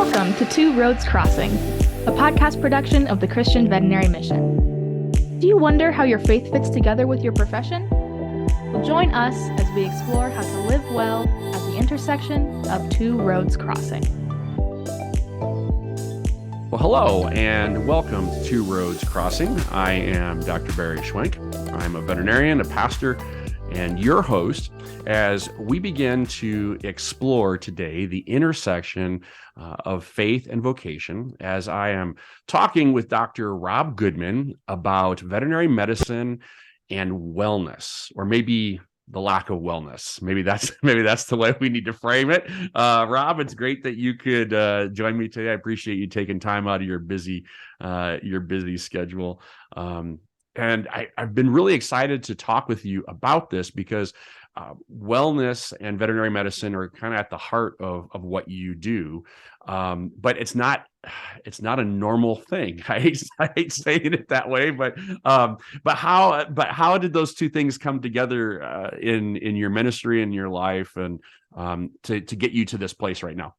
Welcome to Two Roads Crossing, a podcast production of the Christian Veterinary Mission. Do you wonder how your faith fits together with your profession? Well, join us as we explore how to live well at the intersection of two roads crossing. Well, hello and welcome to Two Roads Crossing. I am Dr. Barry Schwenk. I'm a veterinarian, a pastor, and your host as we begin to explore today the intersection of faith and vocation, as I am talking with Dr. Rob Goodman about veterinary medicine and wellness, or maybe the lack of wellness. Maybe that's the way we need to frame it. Rob, it's great that you could join me today. I appreciate you taking time out of your busy schedule. And I've been really excited to talk with you about this because wellness and veterinary medicine are kind of at the heart of what you do. But it's not a normal thing. I hate saying it that way, but how did those two things come together in your ministry and your life, and to get you to this place right now?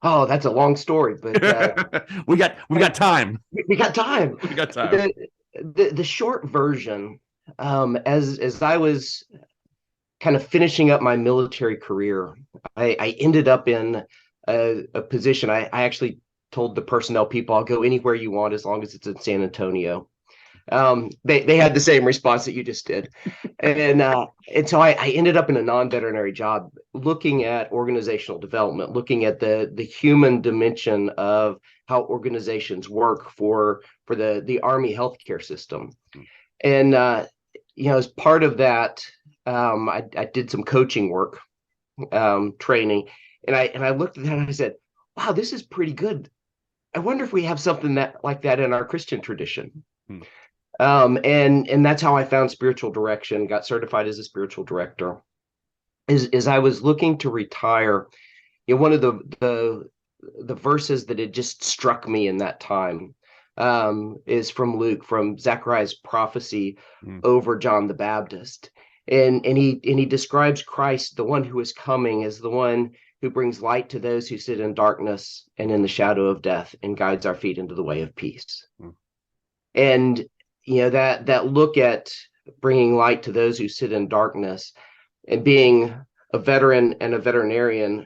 Oh, that's a long story, but we got time. We got time. We got time. The short version, as I was kind of finishing up my military career, I ended up in a position. I actually told the personnel people, I'll go anywhere you want as long as it's in San Antonio. They had the same response that you just did. And so I ended up in a non-veterinary job looking at organizational development, looking at the human dimension of how organizations work for the Army healthcare system. And as part of that, I did some coaching work, training, and I looked at that and I said, wow, this is pretty good. I wonder if we have something like that in our Christian tradition. And that's how I found spiritual direction, got certified as a spiritual director. As I was looking to retire, one of the verses that had just struck me in that time is from Luke, from Zechariah's prophecy over John the Baptist. And he describes Christ, the one who is coming, as the one who brings light to those who sit in darkness and in the shadow of death and guides our feet into the way of peace. And that look at bringing light to those who sit in darkness, and being a veteran and a veterinarian,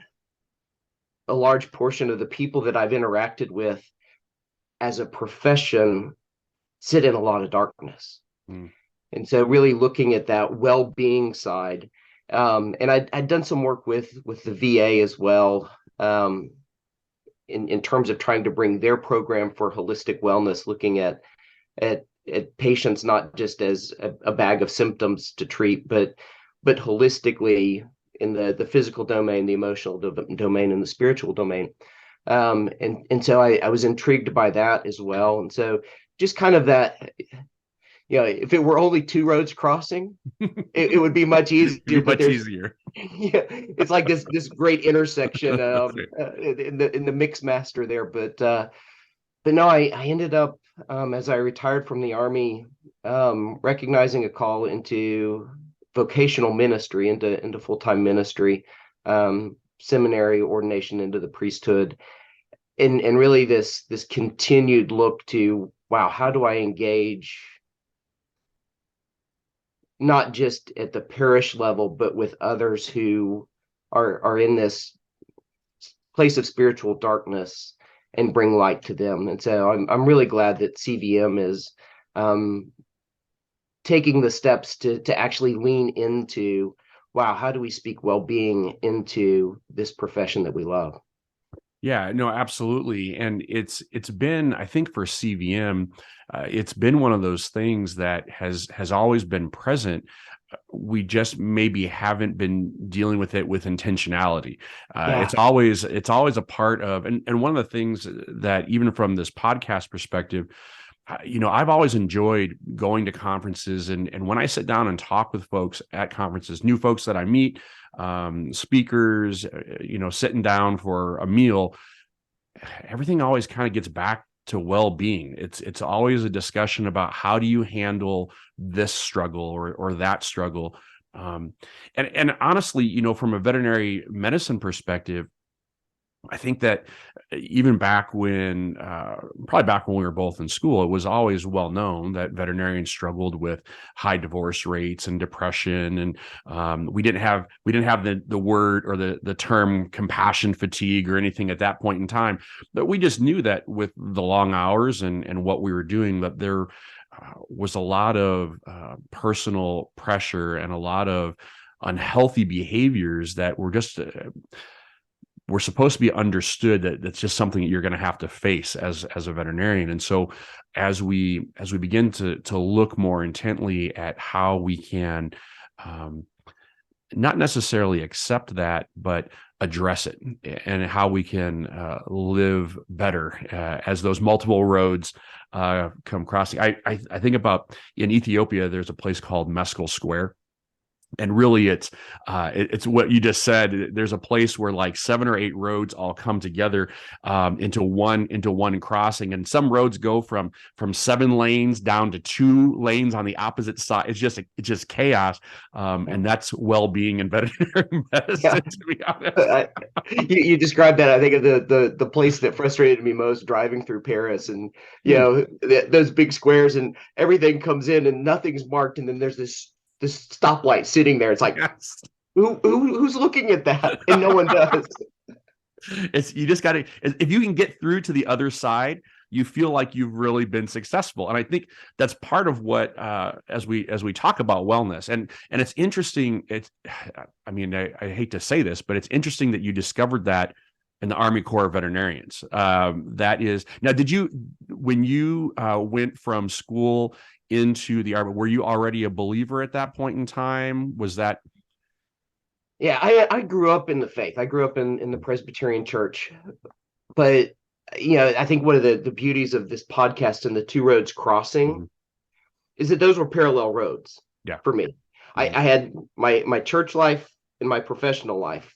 a large portion of the people that I've interacted with as a profession sit in a lot of darkness. And so really looking at that well-being side, and I'd done some work with the VA as well, in terms of trying to bring their program for holistic wellness, looking at patients not just as a bag of symptoms to treat, but holistically in the physical domain, the emotional domain, and the spiritual domain. And so I was intrigued by that as well. And so just kind of that, if it were only two roads crossing, it would be much easier. Much easier. Yeah, it's like this great intersection in the mix master there. But no, I ended up, as I retired from the Army, recognizing a call into vocational ministry, into full-time ministry, seminary, ordination into the priesthood, and really this continued look to, wow, how do I engage not just at the parish level, but with others who are in this place of spiritual darkness, and bring light to them. And so I'm really glad that CVM is taking the steps to actually lean into, wow, how do we speak well-being into this profession that we love? Yeah, no, absolutely. And it's been, I think for CVM, it's been one of those things that has always been present. We just maybe haven't been dealing with it with intentionality. It's always a part of, and one of the things that, even from this podcast perspective, I've always enjoyed going to conferences, and when I sit down and talk with folks at conferences, new folks that I meet, speakers, sitting down for a meal, everything always kind of gets back to well-being. It's always a discussion about how do you handle this struggle or that struggle. And honestly, from a veterinary medicine perspective, I think that even back when, probably back when we were both in school, it was always well known that veterinarians struggled with high divorce rates and depression, and we didn't have the word or the term compassion fatigue or anything at that point in time. But we just knew that with the long hours and what we were doing, that there was a lot of personal pressure and a lot of unhealthy behaviors that were just we're supposed to be understood that that's just something that you're going to have to face as a veterinarian. And so as we begin to look more intently at how we can not necessarily accept that, but address it, and how we can live better as those multiple roads come crossing. I think about, in Ethiopia, there's a place called Meskel Square. And really, it's what you just said. There's a place where like 7 or 8 roads all come together into one crossing, and some roads go from 7 lanes down to 2 lanes on the opposite side. It's just chaos, and that's well-being in veterinary medicine. Yeah. To be honest, you described that. I think of the place that frustrated me most driving through Paris, and those big squares, and everything comes in and nothing's marked, and then there's this stoplight sitting there. It's like, yes. Who's looking at that? And no one does. You just got to, if you can get through to the other side, you feel like you've really been successful. And I think that's part of what, as we talk about wellness, and it's interesting. I hate to say this, but it's interesting that you discovered that in the Army Corps of Veterinarians. That is, now, when you went from school into the Army, were you already a believer at that point in time? Was that? Yeah, I grew up in the faith. I grew up in the Presbyterian church, but I think one of the beauties of this podcast and the Two Roads Crossing is that those were parallel roads. Yeah. For me. I had my church life and my professional life,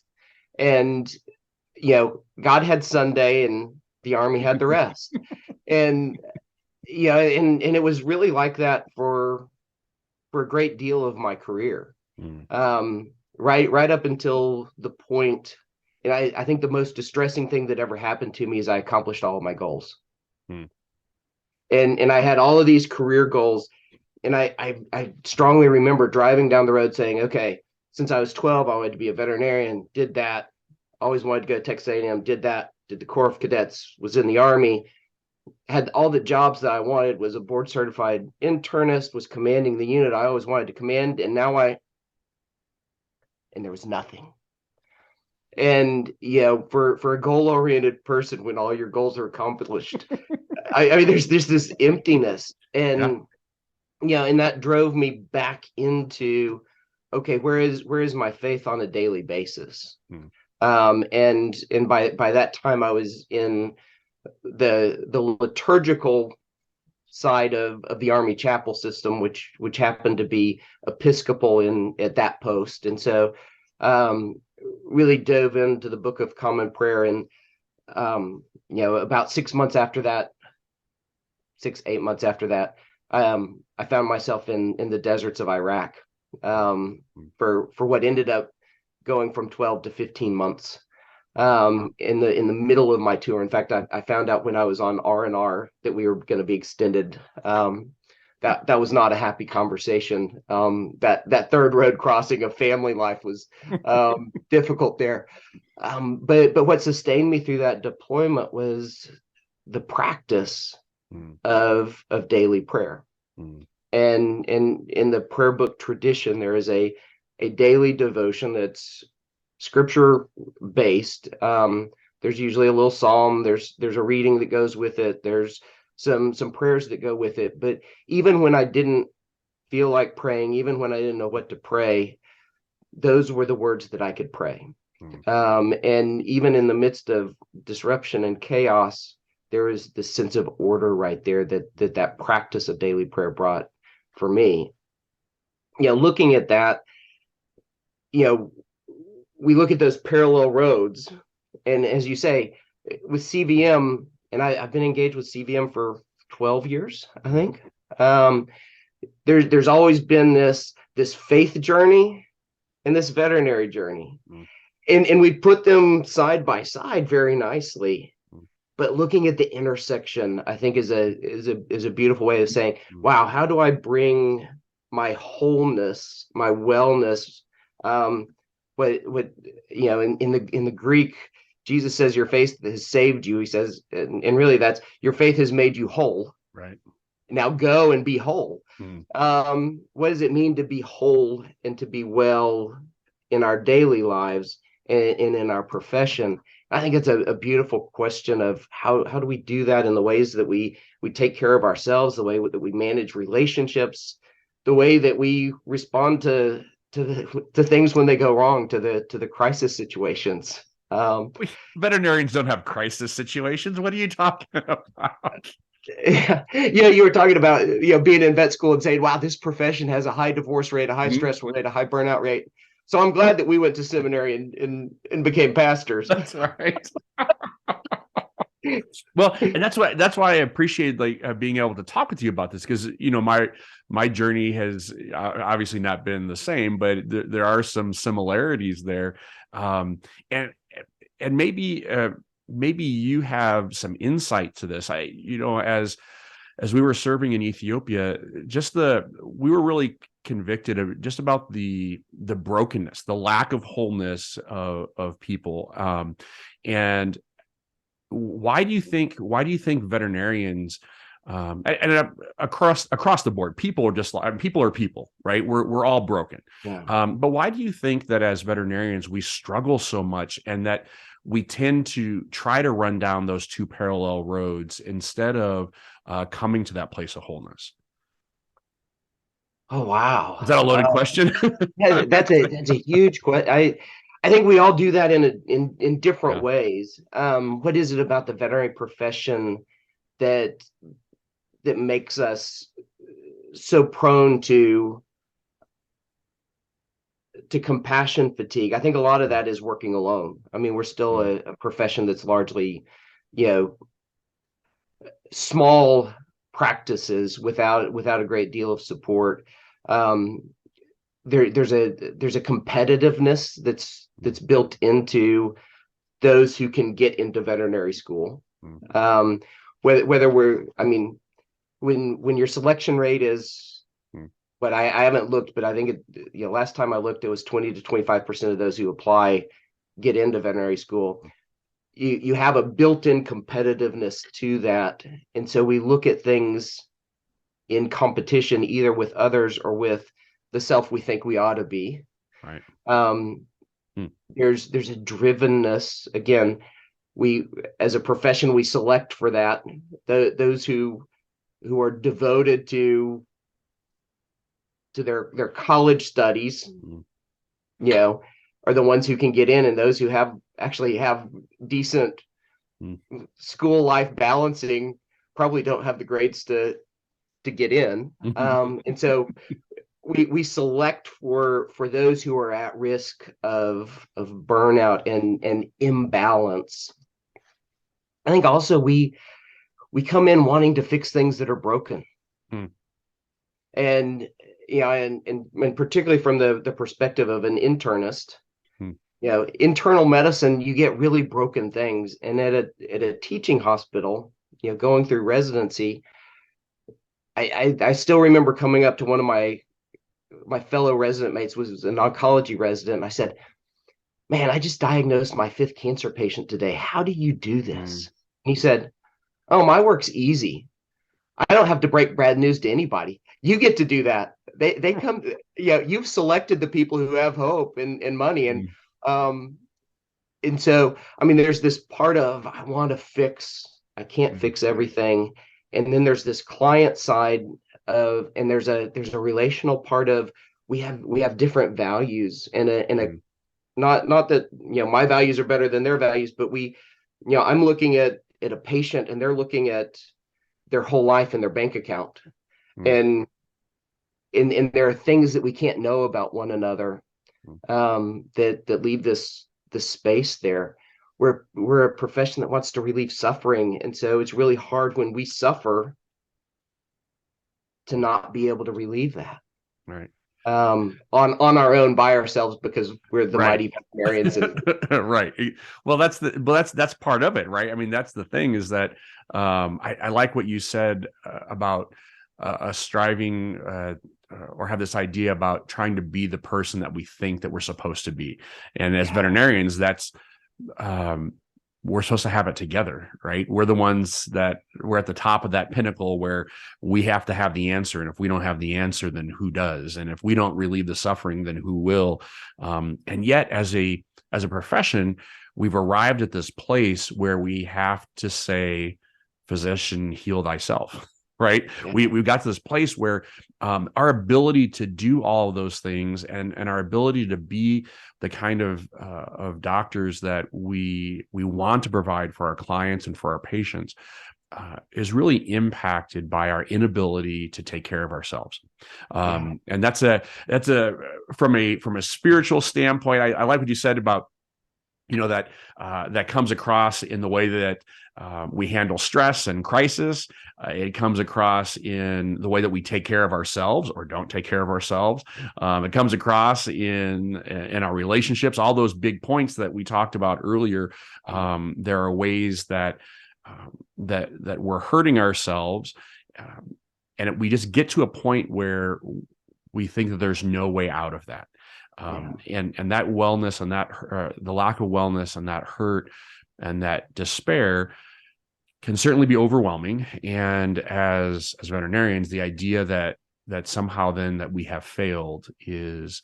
and God had Sunday and the Army had the rest. and and it was really like that for a great deal of my career. Right up until the point, and I think the most distressing thing that ever happened to me is I accomplished all of my goals. And I had all of these career goals, and I strongly remember driving down the road saying, okay, since I was 12, I wanted to be a veterinarian, did that. Always wanted to go to Texas A&M, did that, did the Corps of Cadets, was in the Army, had all the jobs that I wanted, was a board certified internist, was commanding the unit I always wanted to command, and there was nothing. And for a goal-oriented person, when all your goals are accomplished, I mean, there's this emptiness, and and that drove me back into, okay, where is my faith on a daily basis? And by that time, I was in the liturgical side of the Army chapel system, which happened to be Episcopal at that post, and so really dove into the Book of Common Prayer, and about 6 months after that, 8 months after that, I found myself in the deserts of Iraq for what ended up going from 12 to 15 months. In the middle of my tour. In fact, I found out when I was on R&R that we were going to be extended. That was not a happy conversation. That third road crossing of family life was difficult there. But what sustained me through that deployment was the practice of daily prayer. And in the prayer book tradition, there is a daily devotion that's scripture based. There's usually a little psalm, there's a reading that goes with it, there's some prayers that go with it. But even when I didn't feel like praying, even when I didn't know what to pray, those were the words that I could pray. And even in the midst of disruption and chaos, there is this sense of order right there that practice of daily prayer brought for me. Looking at that, we look at those parallel roads, and as you say, with CVM, and I've been engaged with CVM for 12 years, I think. There's always been this faith journey and this veterinary journey. and we put them side by side very nicely. But looking at the intersection, I think is a beautiful way of saying, wow, how do I bring my wholeness, my wellness, what in the Greek, Jesus says your faith has saved you. He says, and really that's your faith has made you whole. Right. Now go and be whole. What does it mean to be whole and to be well in our daily lives and in our profession? I think it's a beautiful question of how do we do that in the ways that we take care of ourselves, the way that we manage relationships, the way that we respond to things when they go wrong, to the crisis situations. Veterinarians don't have crisis situations. What are you talking about? You were talking about being in vet school and saying, wow, this profession has a high divorce rate, a high stress rate, a high burnout rate. So I'm glad that we went to seminary and became pastors. That's right. Well, and that's why I appreciate being able to talk with you about this, because my journey has obviously not been the same, but there are some similarities there, and maybe you have some insight to this. As we were serving in Ethiopia, we were really convicted of just about the brokenness, the lack of wholeness of people, and why do you think veterinarians, and across the board, people are people, right? We're all broken. Yeah. But why do you think that as veterinarians we struggle so much, and that we tend to try to run down those two parallel roads instead of coming to that place of wholeness? Oh, wow. Is that a loaded question? Yeah, that's a huge question. I think we all do that in different ways. What is it about the veterinary profession that makes us so prone to compassion fatigue? I think a lot of that is working alone. I mean, we're still a profession that's largely, small practices without a great deal of support. There's a competitiveness that's built into those who can get into veterinary school. When your selection rate is, but I haven't looked, but I think last time I looked, it was 20 to 25% of those who apply get into veterinary school. You have a built-in competitiveness to that, and so we look at things in competition, either with others or with the self we think we ought to be. Right. There's a drivenness. Again, we as a profession, we select for that. Those who are devoted to their college studies, are the ones who can get in, and those who actually have decent school life balancing probably don't have the grades to get in. And so we select for those who are at risk of burnout and imbalance. I think also we come in wanting to fix things that are broken. And and particularly from the perspective of an internist, internal medicine, you get really broken things. And at a teaching hospital, going through residency, I still remember coming up to one of my fellow resident mates, was an oncology resident. And I said, man, I just diagnosed my 5th cancer patient today. How do you do this? And he said, oh, my work's easy. I don't have to break bad news to anybody. You get to do that. They come, you've selected the people who have hope and money. And so, I mean, there's this part of, I can't fix everything. And then there's this client side of, and there's a relational part of, we have different values, and not that, my values are better than their values, but I'm looking at a patient, and they're looking at their whole life and their bank account. And there are things that we can't know about one another, that leave this space there. We're a profession that wants to relieve suffering, and so it's really hard when we suffer to not be able to relieve that. Right. on our own by ourselves because we're the Right. mighty veterinarians. And Right. Well, that's part of it, right? I mean, that's the thing is that I like what you said about us striving or have this idea about trying to be the person that we think that we're supposed to be. And as veterinarians, that's um, we're supposed to have it together, right? We're the ones that we're at the top of that pinnacle where we have to have the answer. And if we don't have the answer, then who does? And if we don't relieve the suffering, then who will? And yet, as a profession, we've arrived at this place where we have to say, physician, heal thyself. Right. yeah, We've got to this place where our ability to do all of those things and our ability to be the kind of doctors that we want to provide for our clients and for our patients is really impacted by our inability to take care of ourselves. And that's a from a spiritual standpoint. I like what you said about that that comes across in the way that we handle stress and crisis. It comes across in the way that we take care of ourselves or don't take care of ourselves. It comes across in our relationships. All those big points that we talked about earlier. There are ways that that we're hurting ourselves, and we just get to a point where we think that there's no way out of that. And that wellness and that the lack of wellness and that hurt and that despair can certainly be overwhelming. And as veterinarians, the idea that somehow then that we have failed is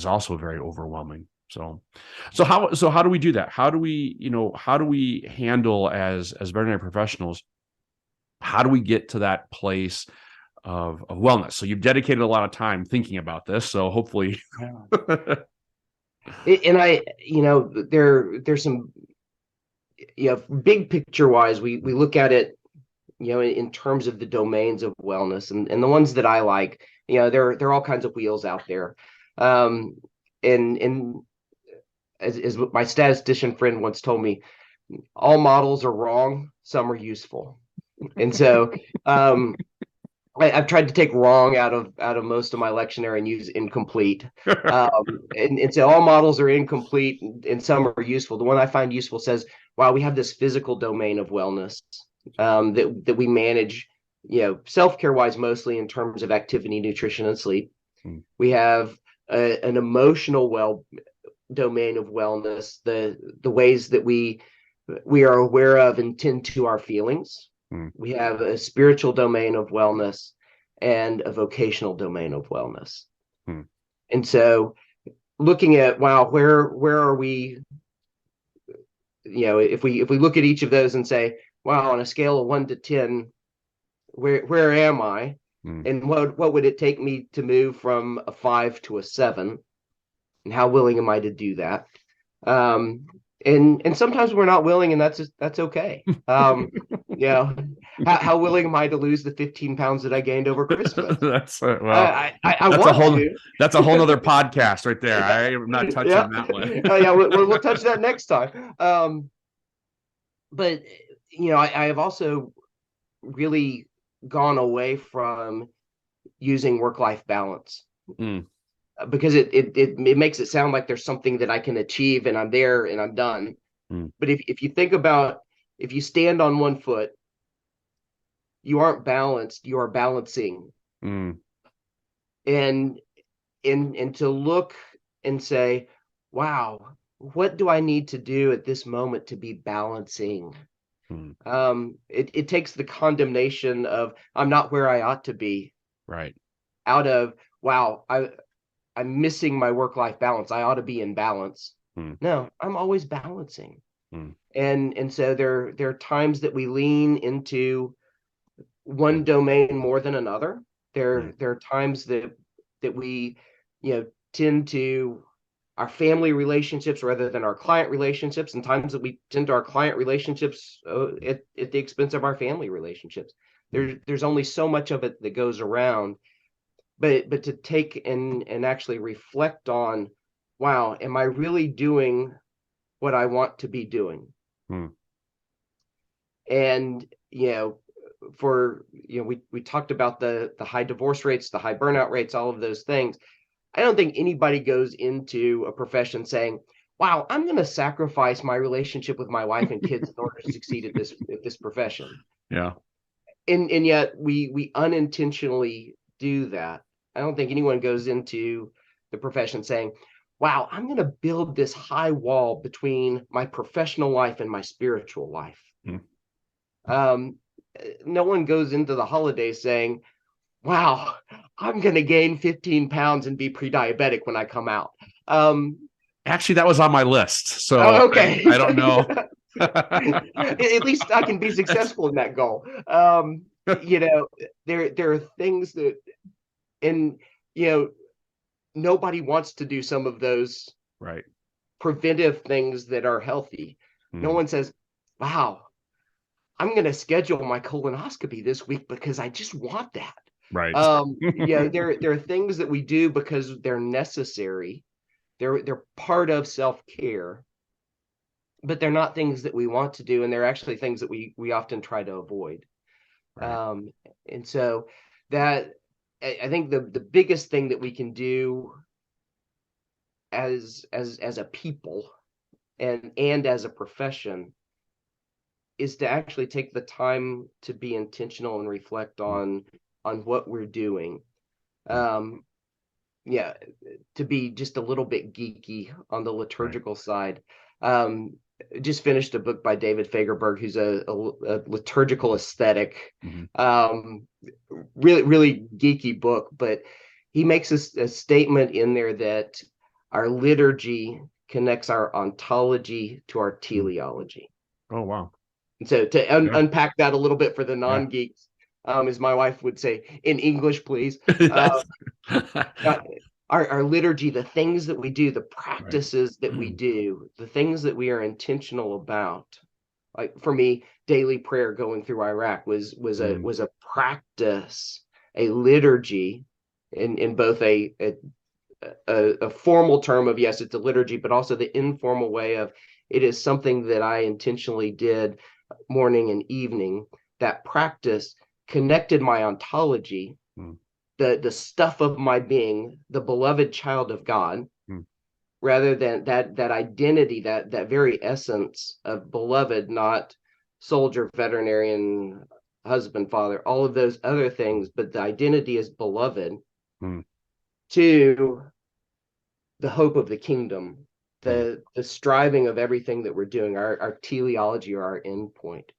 also very overwhelming. So how do we do that? How do we handle as veterinary professionals? How do we get to that place of wellness? So you've dedicated a lot of time thinking about this. So hopefully, and there's some, big picture wise, we look at it, in terms of the domains of wellness, and the ones that I like, there are all kinds of wheels out there. And as my statistician friend once told me, all models are wrong, some are useful. And so I've tried to take wrong out of most of my lectionary and use incomplete. And so all models are incomplete and some are useful. The one I find useful says, wow, we have this physical domain of wellness that we manage, self-care wise, mostly in terms of activity, nutrition, and sleep. We have an emotional domain of wellness, the ways that we are aware of and tend to our feelings. We have a spiritual domain of wellness and a vocational domain of wellness. And so looking at, wow, where are we, if we look at each of those and say, wow, on a scale of 1 to 10, where am I? And what would it take me to move from a 5 to a 7? And how willing am I to do that? And sometimes we're not willing, and that's okay. How willing am I to lose the 15 pounds that I gained over Christmas? That's that's a whole other podcast right there. I am not touching that one. We'll touch that next time. But I have also really gone away from using work-life balance. Because it makes it sound like there's something that I can achieve and I'm there and I'm done. But if you think about, if you stand on one foot, you aren't balanced, you are balancing. And to look and say, wow, what do I need to do at this moment to be balancing? It takes the condemnation of I'm not where I ought to be, right, out of, wow, I'm missing my work-life balance. I ought to be in balance. No, I'm always balancing. And so there are times that we lean into one domain more than another. There are times that we, tend to our family relationships rather than our client relationships, and times that we tend to our client relationships at the expense of our family relationships. There's only so much of it that goes around. But to take and actually reflect on, wow, am I really doing what I want to be doing? And for, we talked about the high divorce rates, the high burnout rates, all of those things. I don't think anybody goes into a profession saying, wow, I'm going to sacrifice my relationship with my wife and kids in order to succeed at this profession. Yeah. And yet we unintentionally do that. I don't think anyone goes into the profession saying, wow, I'm going to build this high wall between my professional life and my spiritual life. No one goes into the holidays saying, wow, I'm going to gain 15 pounds and be pre-diabetic when I come out. Actually, that was on my list. So okay. I don't know. At least I can be successful in that goal. There are things that, and, nobody wants to do some of those right preventive things that are healthy. No one says, wow, I'm going to schedule my colonoscopy this week because I just want that. Right. There are things that we do because they're necessary. They're part of self-care, but they're not things that we want to do, and they're actually things that we often try to avoid. Right. And so that, I think the biggest thing that we can do as a people and as a profession is to actually take the time to be intentional and reflect on what we're doing. To be just a little bit geeky on the liturgical side. Just finished a book by David Fagerberg, who's a liturgical aesthetic. Really, really geeky book, but he makes a statement in there that our liturgy connects our ontology to our teleology. Oh, wow. And so to unpack that a little bit for the non-geeks, as my wife would say, in English, please. Our liturgy, the things that we do, the practices that we do, the things that we are intentional about. Like for me, daily prayer going through Iraq was a practice, a liturgy, in both a formal term of, yes, it's a liturgy, but also the informal way of, it is something that I intentionally did morning and evening. That practice connected my ontology, the stuff of my being, the beloved child of God, rather than that identity, that very essence of beloved, not soldier, veterinarian, husband, father, all of those other things, but the identity is beloved, to the hope of the kingdom, the striving of everything that we're doing, our teleology or our end point.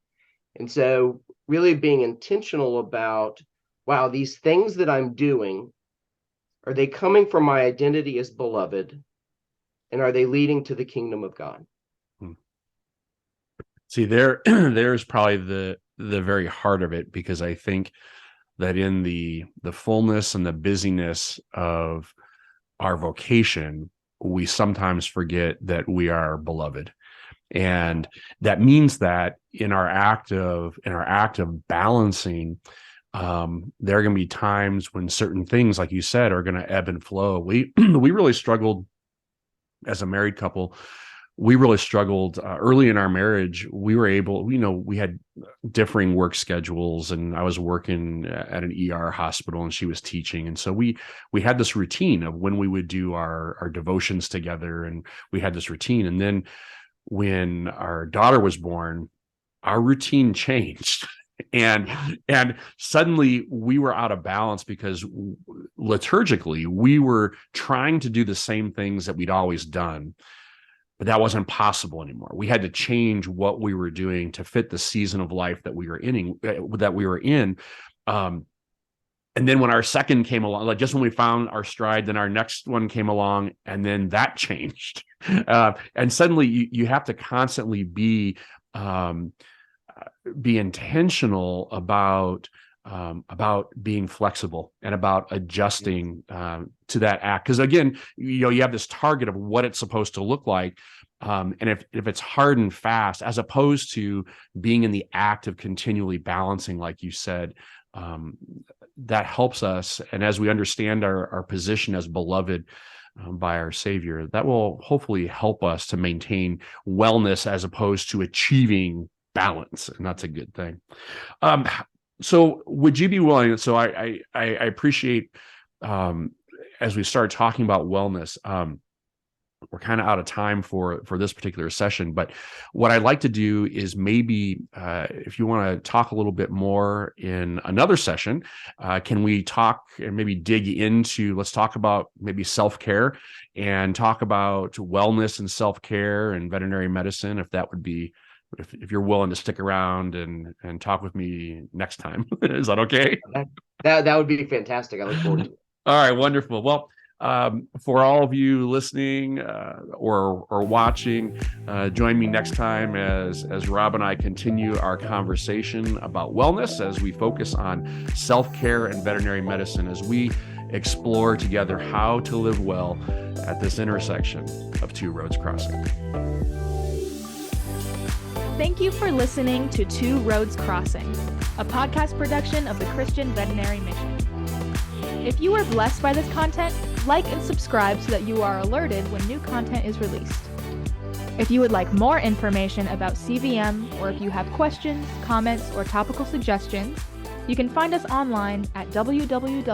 And so really being intentional about, wow, these things that I'm doing, are they coming from my identity as beloved? And are they leading to the kingdom of God? See, there's probably the very heart of it, because I think that in the fullness and the busyness of our vocation, we sometimes forget that we are beloved. And that means that in our act of balancing, there are going to be times when certain things, like you said, are going to ebb and flow. We really struggled as a married couple. We really struggled early in our marriage. We were able, we had differing work schedules, and I was working at an ER hospital and she was teaching. And so we had this routine of when we would do our devotions together, and we had this routine. And then when our daughter was born, our routine changed. And suddenly we were out of balance, because liturgically we were trying to do the same things that we'd always done, but that wasn't possible anymore. We had to change what we were doing to fit the season of life that we were in. And then when our second came along, like just when we found our stride, then our next one came along, and then that changed. And suddenly you have to constantly be intentional about being flexible and about adjusting to that act. Because again, you have this target of what it's supposed to look like. And if it's hard and fast, as opposed to being in the act of continually balancing, like you said, that helps us. And as we understand our position as beloved by our Savior, that will hopefully help us to maintain wellness as opposed to achieving balance. And that's a good thing. So would you be willing? So I appreciate as we start talking about wellness, we're kind of out of time for this particular session, but what I'd like to do is maybe if you want to talk a little bit more in another session, can we talk and maybe dig into, let's talk about maybe self-care and talk about wellness and self-care and veterinary medicine, if that would be, if you're willing to stick around and talk with me next time. Is that okay? That would be fantastic. I look forward to it. All right, wonderful. Well, for all of you listening or watching, join me next time as Rob and I continue our conversation about wellness, as we focus on self-care and veterinary medicine, as we explore together how to live well at this intersection of two roads crossing. Thank you for listening to Two Roads Crossing, a podcast production of the Christian Veterinary Mission. If you were blessed by this content, like and subscribe so that you are alerted when new content is released. If you would like more information about CVM, or if you have questions, comments, or topical suggestions, you can find us online at www.cvm.org.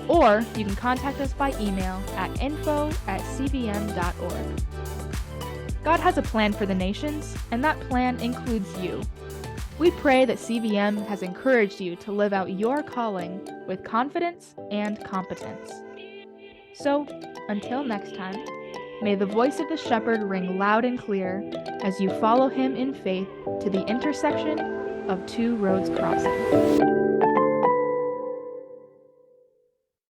Or you can contact us by email at info@cvm.org. God has a plan for the nations, and that plan includes you. We pray that CVM has encouraged you to live out your calling with confidence and competence. So, until next time, may the voice of the shepherd ring loud and clear as you follow him in faith to the intersection of two roads crossing.